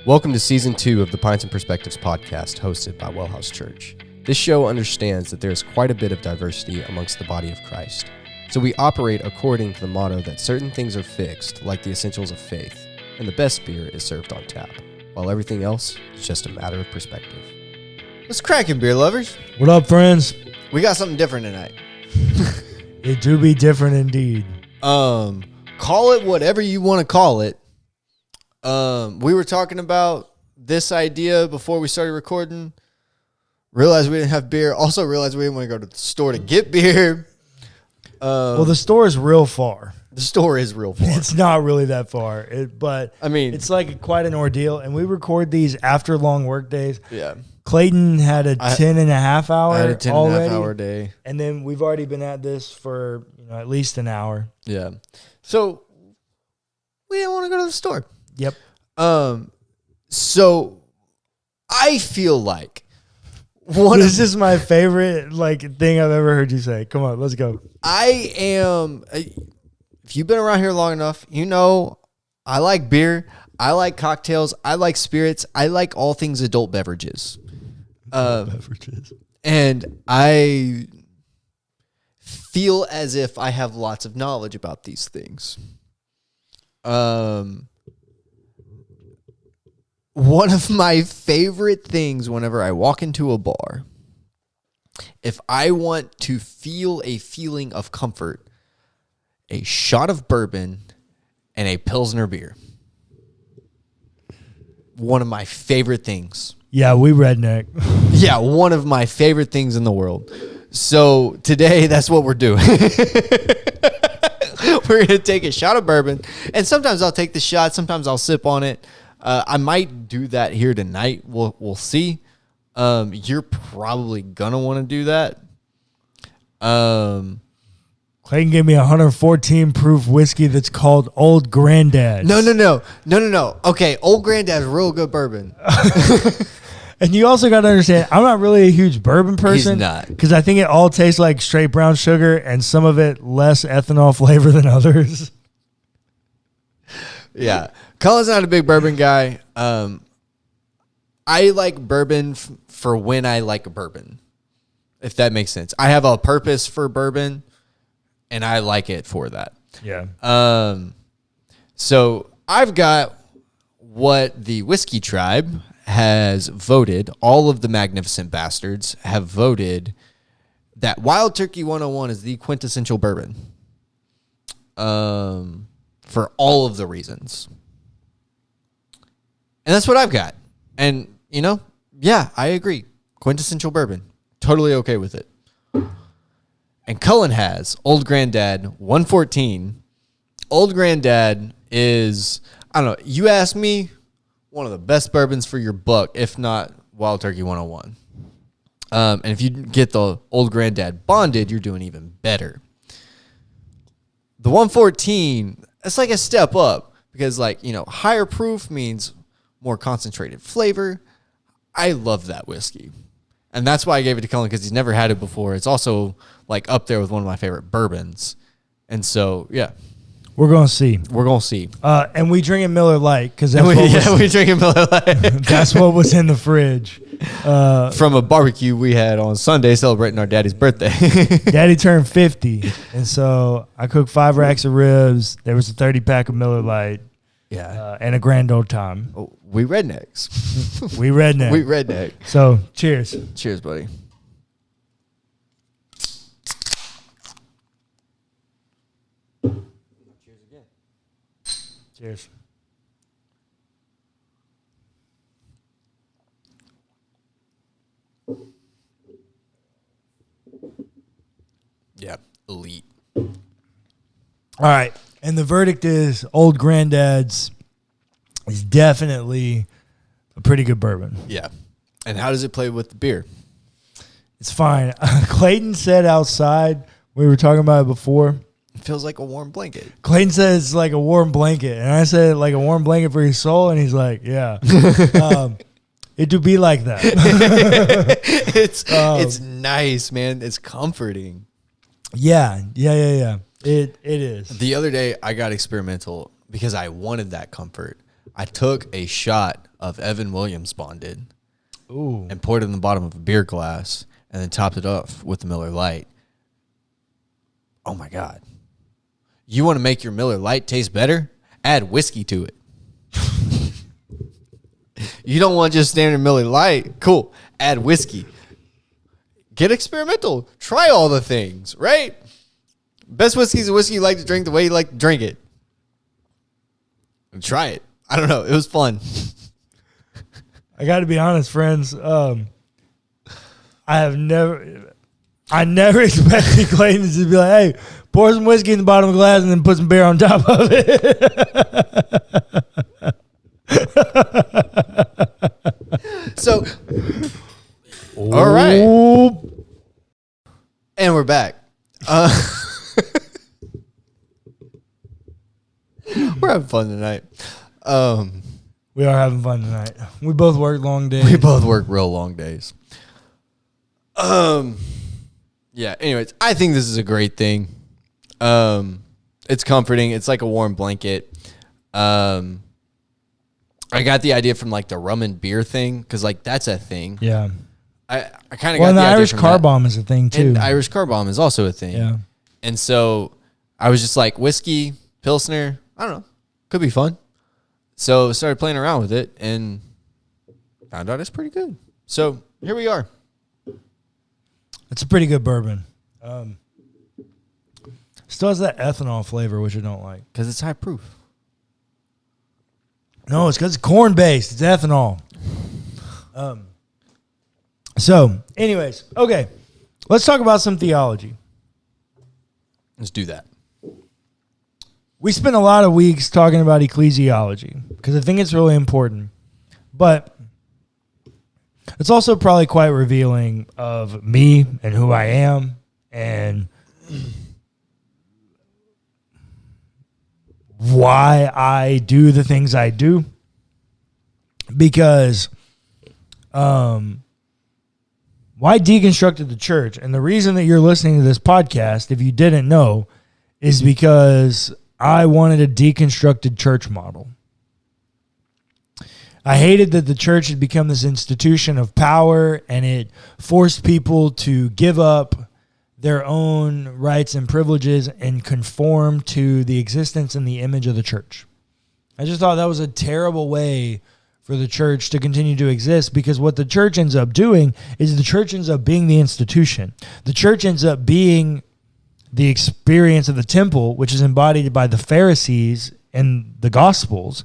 Welcome to Season 2 of the Pints and Perspectives podcast hosted by WellHouse Church. This show understands that there is quite a bit of diversity amongst the body of Christ. So we operate according to the motto that certain things are fixed, like the essentials of faith, and the best beer is served on tap, while everything else is just a matter of perspective. What's cracking, beer lovers? What up, friends? We got something different tonight. It do be different indeed. Call it whatever you want to call it. We were talking about this idea before we started recording. Realized we didn't have beer. Also realized we didn't want to go to the store to get beer. Well, the store is real far. The store is real far. It's not really that far, but I mean, it's like quite an ordeal. And we record these after long work days. Yeah. Clayton had a 10 and a half hour I had a 10 already, and a half hour day. And then we've already been at this for at least an hour. Yeah. So we didn't want to go to the store. Yep. So I feel like this is my favorite thing I've ever heard you say. Come on, let's go. I am. If you've been around here long enough, you know I like beer. I like cocktails. I like spirits. I like all things adult beverages. Beverages. And I feel as if I have lots of knowledge about these things. One of my favorite things whenever I walk into a bar, if I want to feel a feeling of comfort, a shot of bourbon and a Pilsner beer. One of my favorite things. Yeah, we redneck. Yeah, one of my favorite things in the world. So today, that's what we're doing. We're going to take a shot of bourbon. And sometimes I'll take the shot. Sometimes I'll sip on it. I might do that here tonight. We'll see. You're probably going to want to do that. Clayton gave me a 114 proof whiskey that's called Old Granddad. No. Okay, Old Granddad's real good bourbon. And you also got to understand, I'm not really a huge bourbon person. He's not. Because I think it all tastes like straight brown sugar and some of it less ethanol flavor than others. Yeah. Cullen's not a big bourbon guy. I like bourbon for when I like bourbon, if that makes sense. I have a purpose for bourbon, and I like it for that. Yeah. So I've got what the Whiskey Tribe has voted. All of the magnificent bastards have voted that Wild Turkey 101 is the quintessential bourbon. For all of the reasons. And that's what I've got. And, yeah, I agree. Quintessential bourbon. Totally okay with it. And Cullen has Old Granddad 114. Old Granddad is, I don't know, you ask me, one of the best bourbons for your buck, if not Wild Turkey 101. And if you get the Old Granddad bonded, you're doing even better. The 114, it's like a step up because, higher proof means more concentrated flavor. I love that whiskey. And that's why I gave it to Cullen, because he's never had it before. It's also, up there with one of my favorite bourbons. And so, yeah. We're going to see. We're going to see. And we drinking Miller Lite because we drinking Miller Lite. That's what was in the fridge. From a barbecue we had on Sunday celebrating our daddy's birthday. Daddy turned 50, and so I cooked 5 racks of ribs. There was a 30-pack of Miller Lite. Yeah. And a grand old time. Oh, we rednecks. We redneck. We redneck. So, cheers. Cheers, buddy. Cheers again. Cheers. Yeah, elite. All right. And the verdict is Old Granddad's is definitely a pretty good bourbon. Yeah. And how does it play with the beer? It's fine. Clayton said outside, we were talking about it before. It feels like a warm blanket. Clayton says it's like a warm blanket. And I said like a warm blanket for your soul. And he's like, yeah. It do be like that. It's nice, man. It's comforting. Yeah. It is. The other day, I got experimental because I wanted that comfort. I took a shot of Evan Williams bonded. Ooh. And poured it in the bottom of a beer glass and then topped it off with the Miller Lite. Oh my God. You want to make your Miller Lite taste better? Add whiskey to it. You don't want just standard Miller Lite? Cool. Add whiskey. Get experimental. Try all the things, right? Best whiskey is a whiskey you like to drink the way you like to drink it. And try it. I don't know. It was fun. I got to be honest, friends. I never expected Clayton to just be like, hey, pour some whiskey in the bottom of the glass and then put some beer on top of it. So, all right. And we're back. We're having fun tonight. We are having fun tonight. We both work long days. We both work real long days. Yeah, anyways, I think this is a great thing. It's comforting. It's like a warm blanket. I got the idea from like the rum and beer thing because like that's a thing. Yeah. I kind of Well, got the the idea Irish from car that. bomb is a thing too. And Irish car bomb is also a thing. Yeah. And so I was just like whiskey, Pilsner, I don't know, could be fun. So started playing around with it and found out it's pretty good. So here we are. It's a pretty good bourbon. Still has that ethanol flavor, which I don't like. Because it's high proof. No, it's because it's corn based. It's ethanol. So, anyways, okay. Let's talk about some theology. Let's do that. We spent a lot of weeks talking about ecclesiology because I think it's really important. But it's also probably quite revealing of me and who I am and why I do the things I do. Because why Deconstructed the Church? And the reason that you're listening to this podcast, if you didn't know, is because I wanted a deconstructed church model. I hated that the church had become this institution of power and it forced people to give up their own rights and privileges and conform to the existence and the image of the church. I just thought that was a terrible way for the church to continue to exist, because what the church ends up doing is the church ends up being the institution. The church ends up being the experience of the temple, which is embodied by the Pharisees and the Gospels.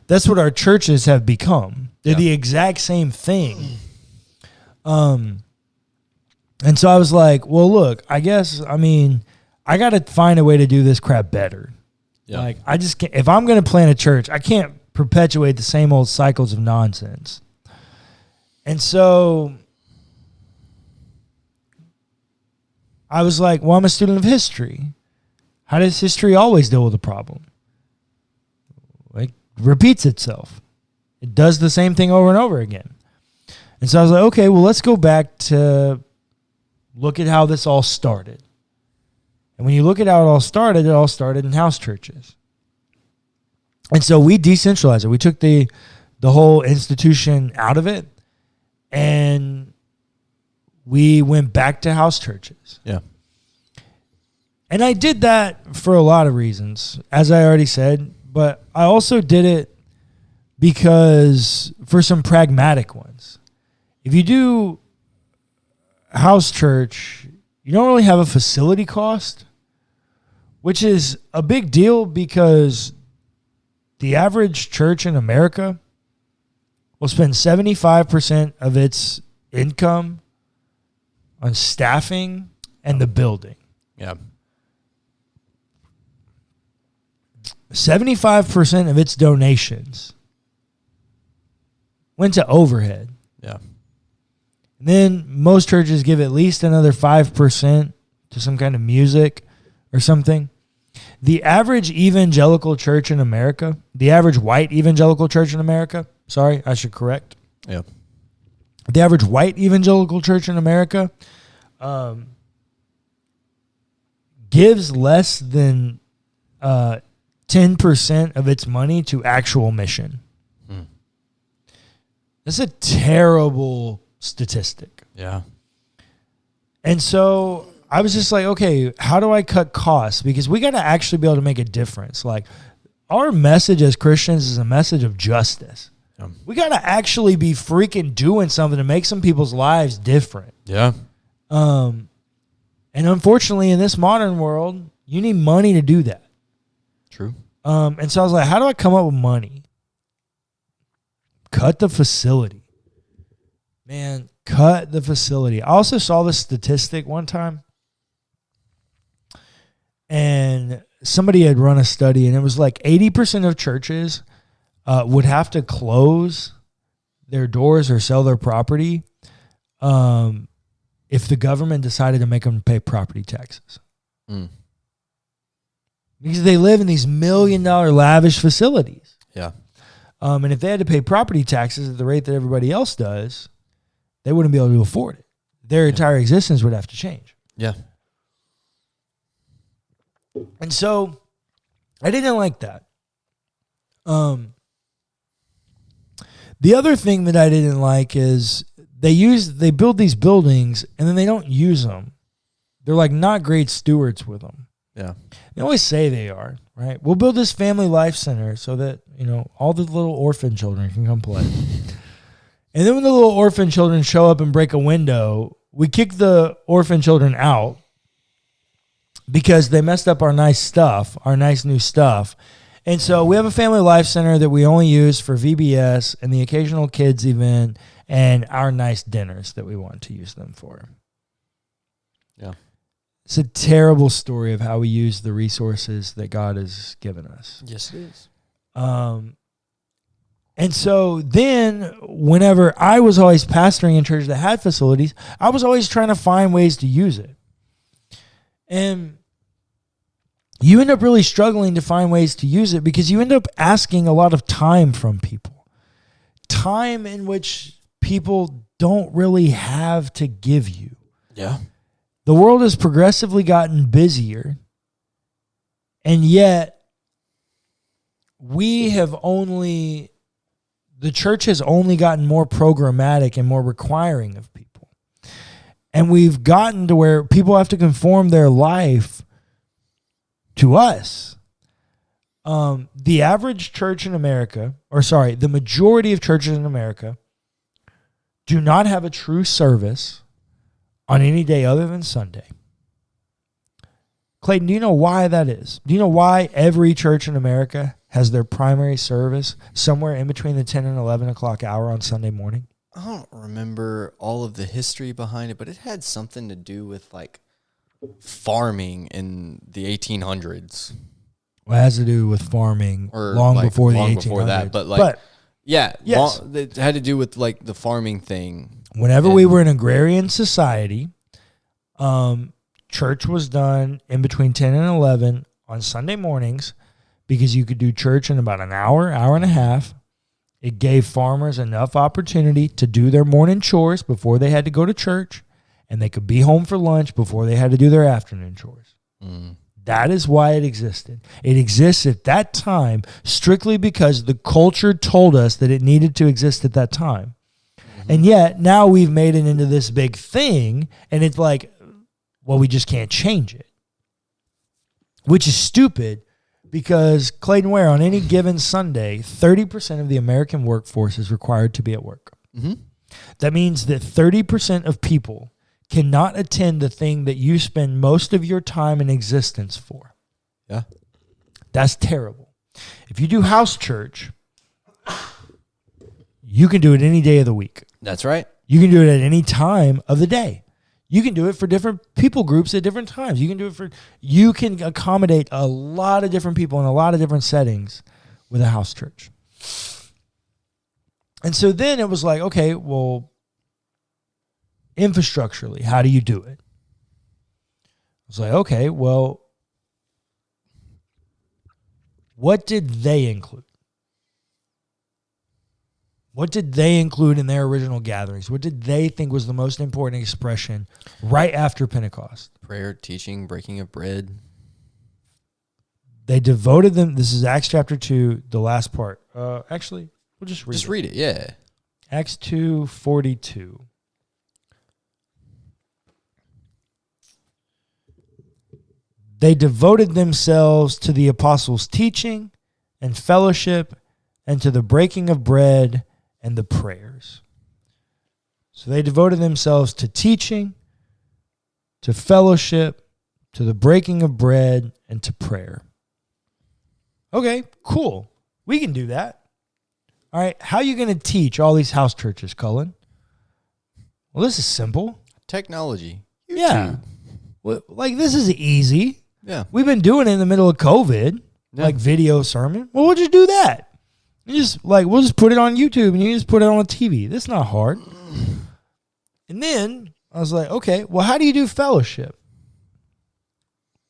That's what our churches have become. They're the exact same thing. And so I was like, well, look, I got to find a way to do this crap better. Yeah. Like, I just can't, if I'm going to plant a church, I can't perpetuate the same old cycles of nonsense. And so I was like, well, I'm a student of history. How does history always deal with a problem? Like, repeats itself. It does the same thing over and over again. And so I was like, okay, well, let's go back to look at how this all started. And when you look at how it all started in house churches. And so we decentralized it. We took the whole institution out of it, and we went back to house churches. Yeah. And I did that for a lot of reasons, as I already said, but I also did it because for some pragmatic ones. If you do house church, you don't really have a facility cost, which is a big deal because the average church in America will spend 75% of its income on staffing and the building. Yeah. 75% of its donations went to overhead. Yeah. And then most churches give at least another 5% to some kind of music or something. The average evangelical church in America, the average white evangelical church in America, sorry, I should correct. Yeah. The average white evangelical church in America gives less than 10% of its money to actual mission. That's a terrible statistic. Yeah. And so I was just like, okay, how do I cut costs? Because we got to actually be able to make a difference. Like, our message as Christians is a message of justice. Yeah. We got to actually be freaking doing something to make some people's lives different. Yeah. And unfortunately, in this modern world, you need money to do that. True. And so I was like, how do I come up with money? Cut the facility. Man, cut the facility. I also saw this statistic one time, and somebody had run a study, and it was like 80% of churches would have to close their doors or sell their property if the government decided to make them pay property taxes. Mm. Because they live in these $1 million lavish facilities. Yeah. And if they had to pay property taxes at the rate that everybody else does, they wouldn't be able to afford it. Their entire existence would have to change. Yeah. And so I didn't like that. The other thing that I didn't like is they build these buildings and then they don't use them. They're like not great stewards with them. Yeah. They always say they are, right? We'll build this family life center so that, all the little orphan children can come play. And then when the little orphan children show up and break a window, we kick the orphan children out because they messed up our nice stuff, our nice new stuff. And so we have a family life center that we only use for VBS and the occasional kids event and our nice dinners that we want to use them for. Yeah. It's a terrible story of how we use the resources that God has given us. Yes, it is. And so then whenever I was always pastoring in churches that had facilities, I was always trying to find ways to use it. And you end up really struggling to find ways to use it because you end up asking a lot of time from people. Time in which people don't really have to give you. Yeah. The world has progressively gotten busier, and yet the church has only gotten more programmatic and more requiring of people. And we've gotten to where people have to conform their life to us. The average church in America, the majority of churches in America do not have a true service on any day other than Sunday. Clayton, do you know why that is? Do you know why every church in America has their primary service somewhere in between the 10 and 11 o'clock hour on Sunday morning? I don't remember all of the history behind it, but it had something to do with like farming in the 1800s. Well, it has to do with farming Or long like, before the long 1800s. before that, but yes. It had to do with like the farming thing. Whenever we were an agrarian society, church was done in between 10 and 11 on Sunday mornings because you could do church in about an hour, hour and a half. It gave farmers enough opportunity to do their morning chores before they had to go to church, and they could be home for lunch before they had to do their afternoon chores. Mm. That is why it existed. It exists at that time strictly because the culture told us that it needed to exist at that time. And yet, now we've made it into this big thing, and it's like, well, we just can't change it. Which is stupid, because Clayton Ware, on any given Sunday, 30% of the American workforce is required to be at work. Mm-hmm. That means that 30% of people cannot attend the thing that you spend most of your time in existence for. Yeah. That's terrible. If you do house church, you can do it any day of the week. That's right. You can do it at any time of the day. You can do it for different people groups at different times. You can accommodate a lot of different people in a lot of different settings with a house church. And so then it was like, okay, well, infrastructurally, how do you do it? I was like, okay, well, what did they include? What did they include in their original gatherings? What did they think was the most important expression right after Pentecost? Prayer, teaching, breaking of bread. They devoted them. This is Acts chapter 2, the last part. Actually, we'll just read it. Just read it, yeah. Acts 2:42. They devoted themselves to the apostles' teaching and fellowship and to the breaking of bread and the prayers. So they devoted themselves to teaching, to fellowship, to the breaking of bread, and to prayer. Okay, cool. We can do that. All right, how are you going to teach all these house churches, Cullen? Well, this is simple. Technology. YouTube. Yeah. Well, like, this is easy. Yeah. We've been doing it in the middle of COVID, like video sermon. Well, we'll just do that. We'll just put it on YouTube and you just put it on a TV. That's not hard. And then I was like, okay, well, how do you do fellowship?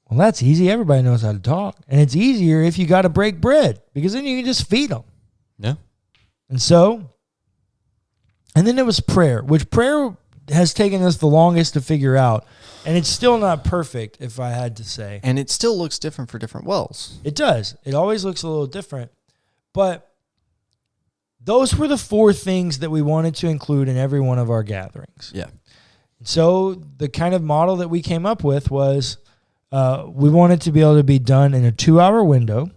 Well, that's easy. Everybody knows how to talk. And it's easier if you got to break bread because then you can just feed them. Yeah. And then there was prayer, which prayer has taken us the longest to figure out. And it's still not perfect, if I had to say. And it still looks different for different wells. It does. It always looks a little different. But those were the 4 things that we wanted to include in every one of our gatherings. Yeah. So the kind of model that we came up with was we wanted to be able to be done in a 2-hour window.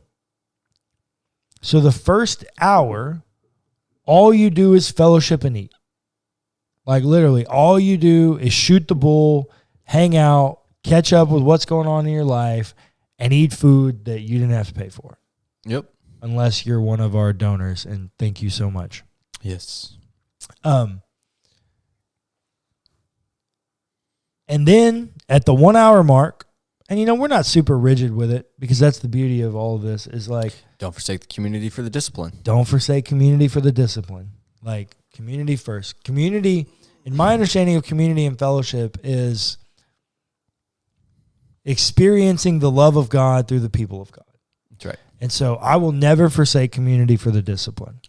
So the first hour, all you do is fellowship and eat. Like literally, all you do is shoot the bull, hang out, catch up with what's going on in your life, and eat food that you didn't have to pay for. Yep. Unless you're one of our donors, and thank you so much. Yes. And then at the 1 hour mark, and we're not super rigid with it because that's the beauty of all of this is like, don't forsake the community for the discipline. Don't forsake community for the discipline. Like community first. Community, in my understanding of community and fellowship, is experiencing the love of God through the people of God. That's right. And so I will never forsake community for the discipline.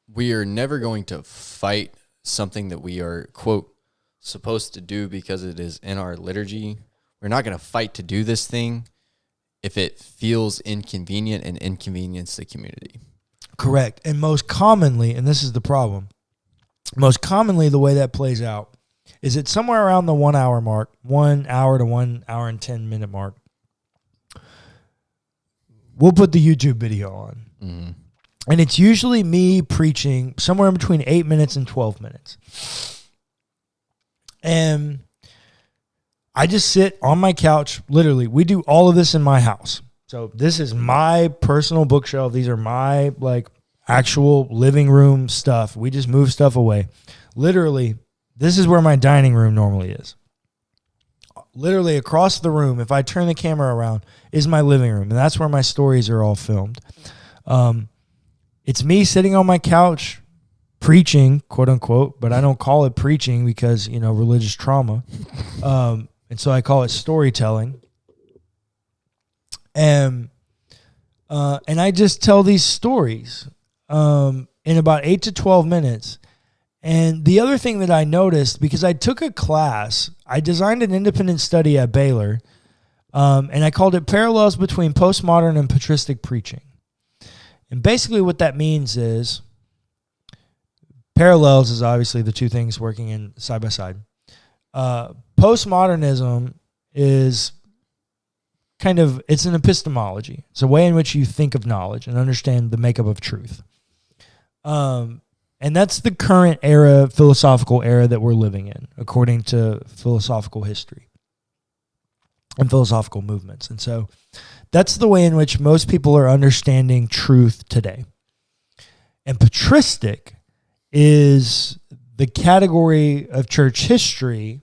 We are never going to fight something that we are, quote, supposed to do because it is in our liturgy. We're not going to fight to do this thing if it feels inconvenient and inconvenience the community. Correct. And most commonly, and this is the problem, most commonly the way that plays out is it's somewhere around the 1 hour mark, 1 hour to 1 hour and 10 minute mark. We'll put the YouTube video on. Mm-hmm. And it's usually me preaching somewhere in between 8 minutes and 12 minutes. And I just sit on my couch. Literally, we do all of this in my house. So this is my personal bookshelf. These are my actual living room stuff. We just move stuff away. Literally, this is where my dining room normally is. Literally across the room, if I turn the camera around, is my living room. And that's where my stories are all filmed. It's me sitting on my couch preaching, quote unquote, but I don't call it preaching because, religious trauma. And so I call it storytelling. And I just tell these stories in about 8 to 12 minutes. And the other thing that I noticed, because I took a class, I designed an independent study at Baylor, and I called it Parallels Between Postmodern and Patristic Preaching. And basically what that means is, parallels is obviously the two things working in side by side. Postmodernism is it's an epistemology. It's a way in which you think of knowledge and understand the makeup of truth. And that's the current era, philosophical era that we're living in, according to philosophical history and philosophical movements. And so that's the way in which most people are understanding truth today. And patristic is the category of church history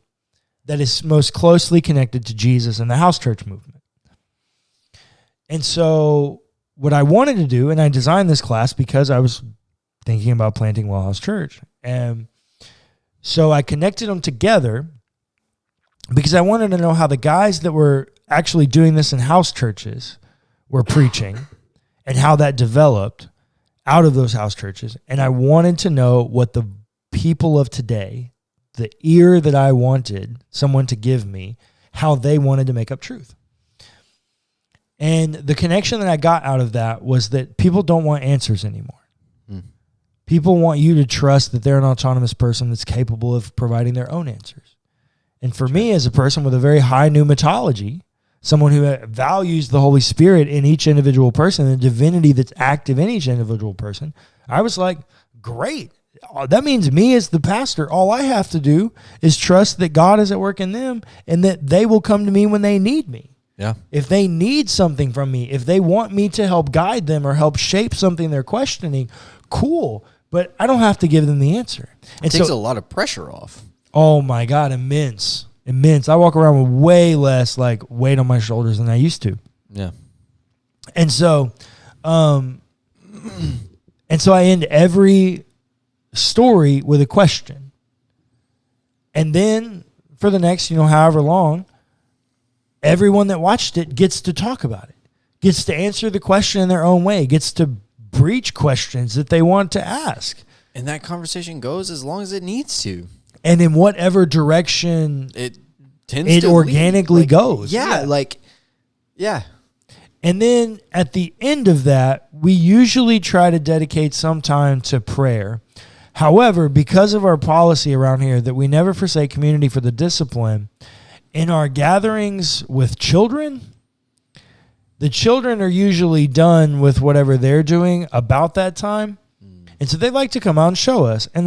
that is most closely connected to Jesus and the house church movement. And so what I wanted to do, and I designed this class because I was thinking about planting WellHouse Church. And so I connected them together because I wanted to know how the guys that were actually doing this in house churches were preaching and how that developed out of those house churches. And I wanted to know what the people of today, the ear that I wanted someone to give me, how they wanted to make up truth. And the connection that I got out of that was that people don't want answers anymore. People want you to trust that they're an autonomous person that's capable of providing their own answers. And for me, as a person with a very high pneumatology, someone who values the Holy Spirit in each individual person, the divinity that's active in each individual person, I was like, great. That means me as the pastor, all I have to do is trust that God is at work in them and that they will come to me when they need me. Yeah. If they need something from me, if they want me to help guide them or help shape something they're questioning, cool. But I don't have to give them the answer. It takes a lot of pressure off. Oh my God, immense. I walk around with way less like weight on my shoulders than I used to. Yeah. And so, I end every story with a question. And then for the next, however long, everyone that watched it gets to talk about it, gets to answer the question in their own way, gets to breach questions that they want to ask. And that conversation goes as long as it needs to. And in whatever direction it tends to organically goes. Yeah. And then at the end of that, we usually try to dedicate some time to prayer. However, because of our policy around here that we never forsake community for the discipline, in our gatherings with children, the children are usually done with whatever they're doing about that time. And so they like to come out and show us. And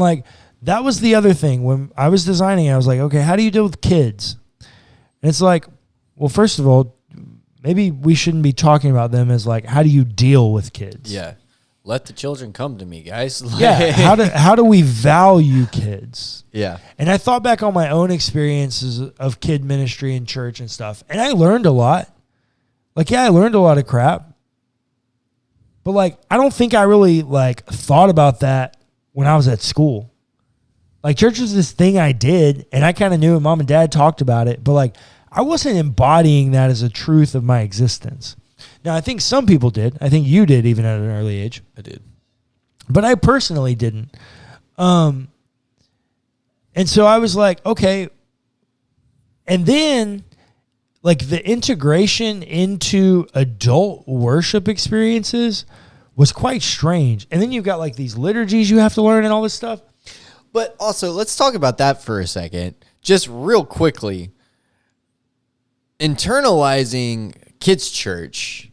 that was the other thing. When I was designing, I was like, okay, how do you deal with kids? And it's like, well, first of all, maybe we shouldn't be talking about them as how do you deal with kids? Yeah. Let the children come to me, guys. Yeah. How do we value kids? Yeah. And I thought back on my own experiences of kid ministry and church and stuff. And I learned a lot. I learned a lot of crap. But I don't think I really thought about that when I was at school. Church was this thing I did, and I kind of knew it. Mom and Dad talked about it, but I wasn't embodying that as a truth of my existence. Now, I think some people did. I think you did, even at an early age. I did. But I personally didn't. And so I was like, okay. And then, the integration into adult worship experiences was quite strange. And then you've got, these liturgies you have to learn and all this stuff. But also, let's talk about that for a second. Just real quickly. Internalizing kids' church,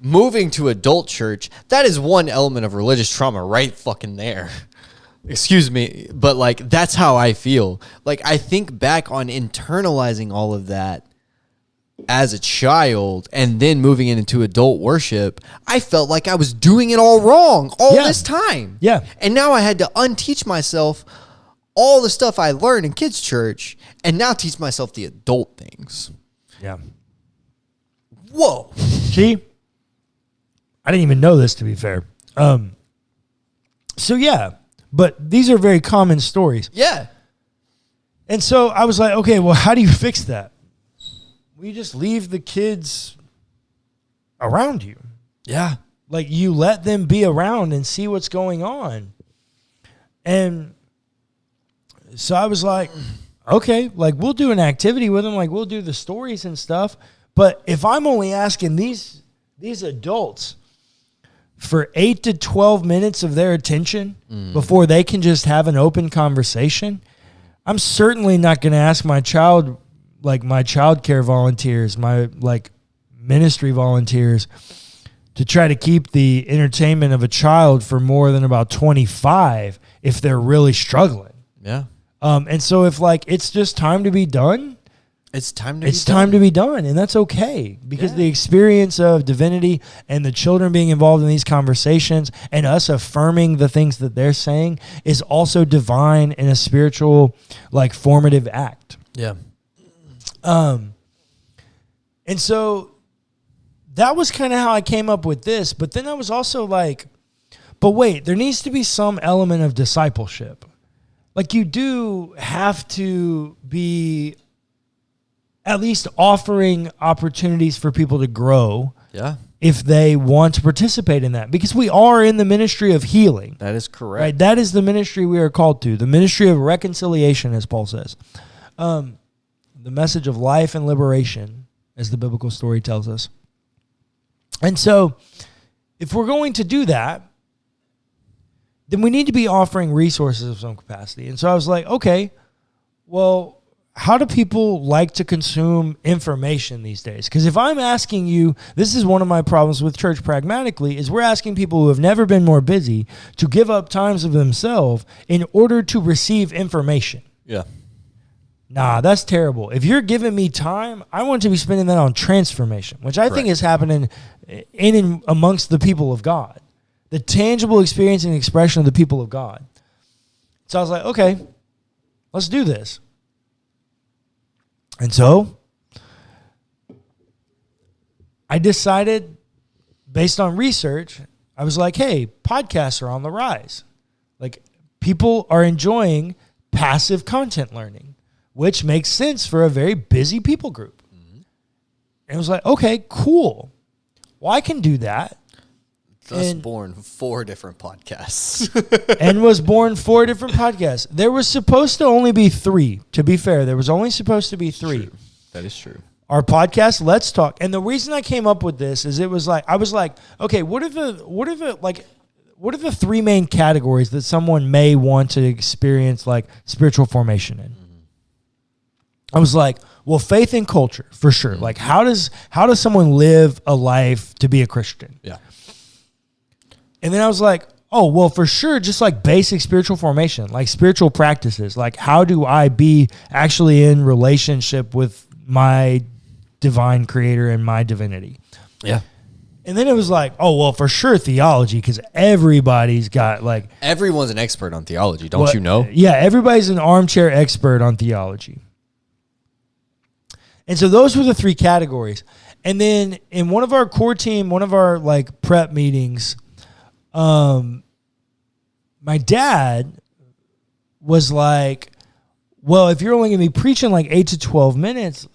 moving to adult church, that is one element of religious trauma right fucking there. Excuse me, but that's how I feel. I think back on internalizing all of that as a child and then moving into adult worship, I felt like I was doing it all wrong this time. Yeah. And now I had to unteach myself all the stuff I learned in kids' church and now teach myself the adult things. Yeah. Whoa. See? I didn't even know this, to be fair. So, yeah. But these are very common stories. Yeah. And so I was like, okay, well, how do you fix that? We just leave the kids around you. Yeah. You let them be around and see what's going on. And so I was like, okay, we'll do an activity with them. We'll do the stories and stuff. But if I'm only asking these adults for 8 to 12 minutes of their attention before they can just have an open conversation, I'm certainly not going to ask my child, my child care volunteers, my ministry volunteers, to try to keep the entertainment of a child for more than about 25 if they're really struggling. Yeah. And so if it's just time to be done, it's time to be done, and that's okay because the experience of divinity and the children being involved in these conversations and us affirming the things that they're saying is also divine and a spiritual, formative act. Yeah. And so that was kind of how I came up with this, but then I was also but wait, there needs to be some element of discipleship. You do have to be at least offering opportunities for people to grow. Yeah. If they want to participate in that, because we are in the ministry of healing. That is correct. Right? That is the ministry we are called to, the ministry of reconciliation, as Paul says. The message of life and liberation, as the biblical story tells us. And so, if we're going to do that, then we need to be offering resources of some capacity. And so I was like, okay, well, how do people like to consume information these days? Because if I'm asking you, this is one of my problems with church pragmatically, is we're asking people who have never been more busy to give up times of themselves in order to receive information. Yeah. Nah, that's terrible. If you're giving me time, I want to be spending that on transformation, which I think is happening in and amongst the people of God. The tangible experience and expression of the people of God. So I was like, okay, let's do this. And so I decided, based on research, I was like, hey, podcasts are on the rise. Like, people are enjoying passive content learning, which makes sense for a very busy people group. Mm-hmm. And I was like, okay, cool. Well, I can do that. Thus born 4 different podcasts. And was born 4 different podcasts. There was supposed to only be 3. To be fair, there was only supposed to be 3. True. That is true. Our podcast, Let's Talk. And the reason I came up with this is it was like, I was like, okay, what are the 3 main categories that someone may want to experience like spiritual formation in? Mm-hmm. I was like, well, faith and culture, for sure. Mm-hmm. Like, how does someone live a life to be a Christian? Yeah. And then I was like, oh, well, for sure, just like basic spiritual formation, like spiritual practices. Like, how do I be actually in relationship with my divine creator and my divinity? Yeah. And then it was like, oh, well, for sure, theology, because everybody's got like... Everyone's an expert on theology, don't you know? Yeah, everybody's an armchair expert on theology. And so those were the 3 categories. And then in one of our core team, one of our like prep meetings... my dad was like, well, if you're only going to be preaching like 8 to 12 minutes,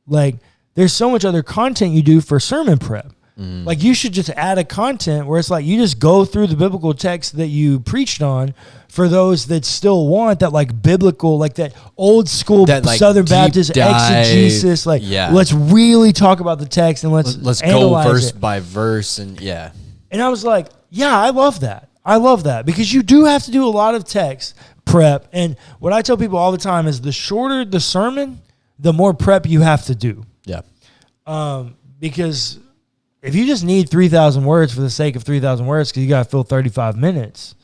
like there's so much other content you do for sermon prep. Mm. Like you should just add a content where it's like you just go through the biblical text that you preached on for those that still want that like biblical, like that old school that, like, Southern Baptist exegesis. Like, let's really talk about the text and let's go verse by verse. And yeah. And I was like, yeah, I love that. I love that because you do have to do a lot of text prep. And what I tell people all the time is the shorter the sermon, the more prep you have to do. Yeah. Because if you just need 3,000 words for the sake of 3,000 words because you got to fill 35 minutes.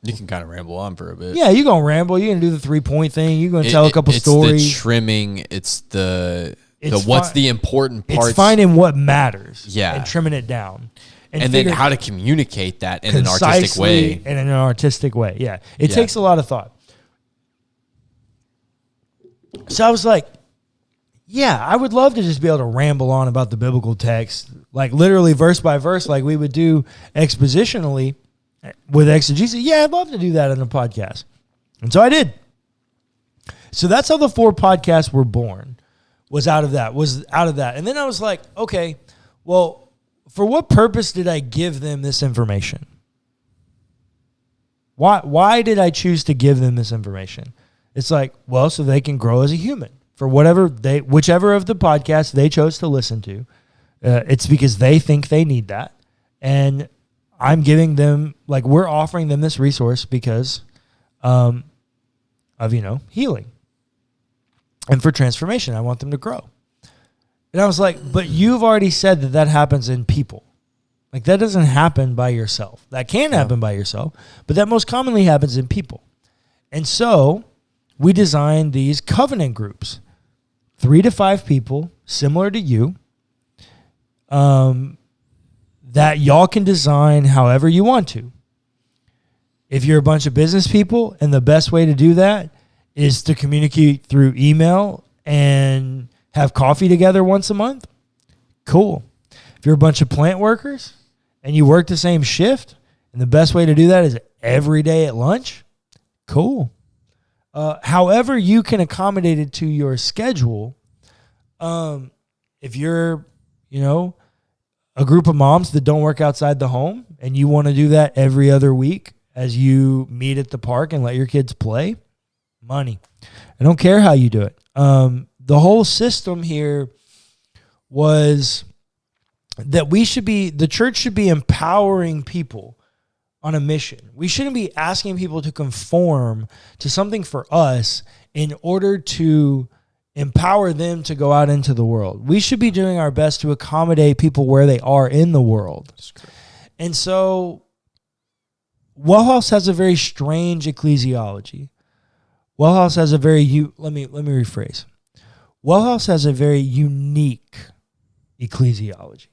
You can kind of ramble on for a bit. Yeah, you're going to ramble. You're going to do the 3-point thing. You're going to tell a couple stories. It's the trimming. It's the what's the important parts. It's finding what matters. Yeah. And trimming it down. And then how to communicate that in an artistic way. And in an artistic way, yeah. It takes a lot of thought. So I was like, yeah, I would love to just be able to ramble on about the biblical text, like literally verse by verse, like we would do expositionally with exegesis. Yeah, I'd love to do that on a podcast. And so I did. So that's how the 4 podcasts were born, was out of that. And then I was like, okay, well, for what purpose did I give them this information? Why did I choose to give them this information? It's like, well, so they can grow as a human. For whichever of the podcasts they chose to listen to, it's because they think they need that. And I'm giving them, like, we're offering them this resource because of, healing. And for transformation, I want them to grow. And I was like, but you've already said that happens in people. Like, that doesn't happen by yourself. That can happen by yourself, but that most commonly happens in people. And so we designed these covenant groups, 3 to 5 people, similar to you, that y'all can design however you want to. If you're a bunch of business people, and the best way to do that is to communicate through email and have coffee together once a month, cool. If you're a bunch of plant workers and you work the same shift, and the best way to do that is every day at lunch, cool. However you can accommodate it to your schedule. If you're, a group of moms that don't work outside the home and you want to do that every other week as you meet at the park and let your kids play, money. I don't care how you do it. The whole system here was that the church should be empowering people on a mission. We shouldn't be asking people to conform to something for us in order to empower them to go out into the world. We should be doing our best to accommodate people where they are in the world. And so WellHouse has a very strange ecclesiology. WellHouse has a very let me rephrase. WellHouse has a very unique ecclesiology,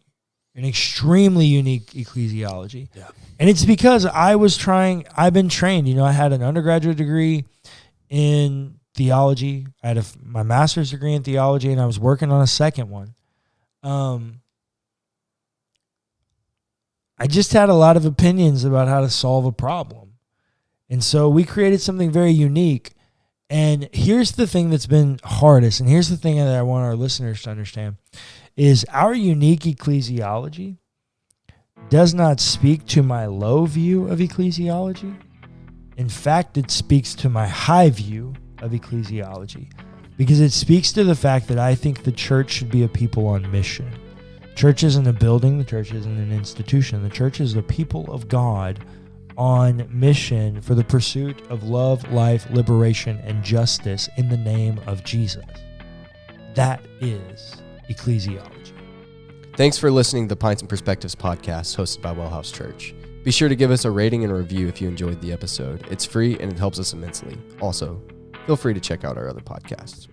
an extremely unique ecclesiology. Yeah. And it's because I've been trained. I had an undergraduate degree in theology. I had my master's degree in theology, and I was working on a second one. I just had a lot of opinions about how to solve a problem. And so we created something very unique. And here's the thing that's been hardest, and here's the thing that I want our listeners to understand, is our unique ecclesiology does not speak to my low view of ecclesiology. In fact, it speaks to my high view of ecclesiology, because it speaks to the fact that I think the church should be a people on mission. Church isn't a building. The church isn't an institution. The church is the people of God on mission for the pursuit of love, life, liberation, and justice in the name of Jesus. That is ecclesiology. Thanks for listening to the Pints and Perspectives podcast hosted by WellHouse Church. Be sure to give us a rating and a review if you enjoyed the episode. It's free and it helps us immensely. Also, feel free to check out our other podcasts.